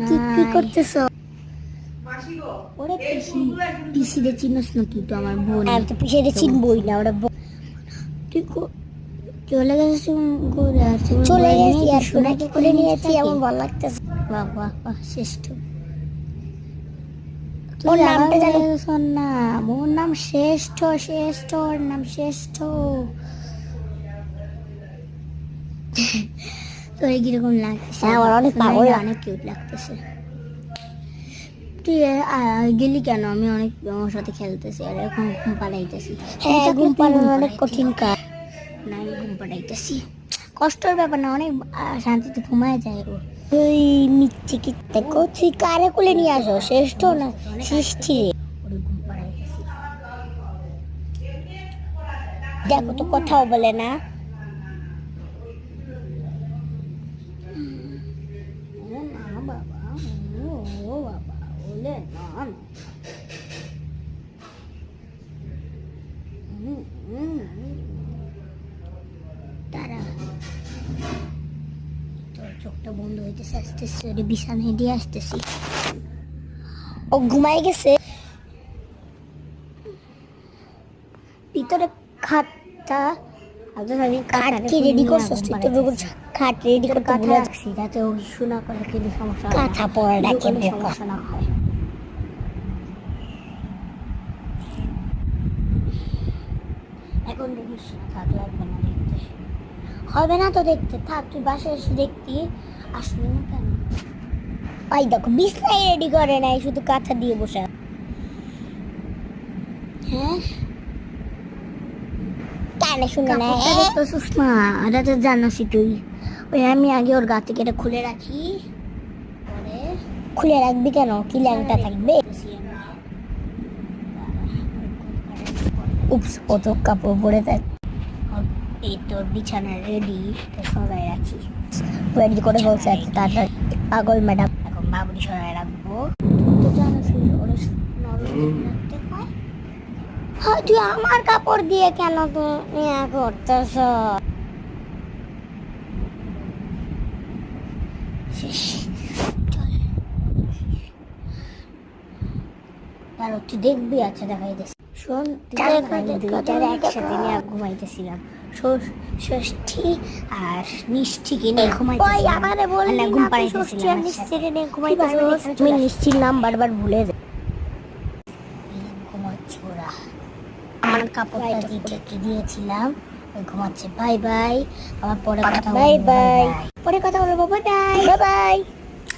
কি কি করতেছো? ওরে পিসিরে চিনস না তুই তো আমার বোন। আমি তো পিসিরে চিনবই না। ওরা তুই চলে গেছিস ঘুরে আসছি। চলে গেছি আর সোনাকে করে নিয়েছি, আমার ভালো লাগতেছে। বাহ বাহ বাহ, শ্রেষ্ঠ। ওর নামটা জানি না। ওর নাম শ্রেষ্ঠ। শ্রেষ্ঠ, ওর নাম শ্রেষ্ঠ। তোর কিরকম লাগতেছে? আমার অনেক পাগল, অনেক কিউট লাগতেছে। তুই গেলি কেন? আমি অনেক আমার সাথে খেলতেছি আর এখন ঘুম পাড়াইতেছি। হ্যাঁ, ঘুম পাড়ানো অনেক কঠিন কাজ। না, আমি ঘুম পাড়াইতেছি। কষ্টের ব্যাপার না, অনেক শান্তিতে ঘুমায় যায় ও। ওই মিথ্যে কি দেখো, তুই কারে কোলে নিয়ে আসো? শ্রেষ্ঠ না সৃষ্টি রে। ওরে ঘুম পাড়াইতেছি। দেখো তো কথাও বলে না। তারা তোর চোখটা বন্ধ হইতেছে, আসতেছে বিছানায় দিয়ে আসতেছি। ও ঘুমাই গেছে। ভিতরে খাটটা খাট কি রেডি করছিস? তুই তোর খাট রেডি করতে ভুলে যাচ্ছি, যাতে ও শোনা করে কিন্তু সমস্যা হয় না। কাঁথা পড়াটা কি সমস্যা না হয়। এখন দেখিস না, থাক, লাগবে না দেখতে। হবে না তো দেখতে, থাক। তুই বাসায় এসে দেখতি, আসবি না কেন? ভাই দেখো, বিছনাই রেডি করে নাই, শুধু কাঁথা দিয়ে বসে। হ্যাঁ, কেন শুনে না? এটা তো জানোসই তুই। ওই আমি আগে ওর গা থেকে এটা খুলে রাখি। পরে খুলে রাখবি কেন? কি ল্যাংটা থাকবে? উপস, কত কাপড় পরে থাক। এই তোর বিছানা রেডি, তো সরাই রাখি। রেডি করে বলছে এত তাড়াতাড়ি? পাগল ম্যাডাম। এখন বাবুরি সরাই রাখবো। তো জানোসই ওরা নরম রাখতে হয়। হ্যাঁ, তুই আমার কাপড় দিয়ে কেন তুমি করতেছ? তুই দেখবি, আচ্ছা দেখাই দিস। শোন, দুইটার একসাথে নিয়ে ঘুমাইতেছিলাম। ষষ্ঠী আর নিষ্ঠিকে নিয়ে ঘুমাইতেছিলাম। ঘুম পাড়াইতেছিলাম। তুমি নিশ্চির নাম বারবার ভুলে যাই। ঘুমাচ্ছে ওরা। আমার কাপড়টা দিয়ে ঢেকে দিয়েছিলাম, ঘুমাচ্ছে। Bye bye. আবার পরে কথা বলবো। Bye bye. পরে কথা বলবো। Bye bye. Bye bye.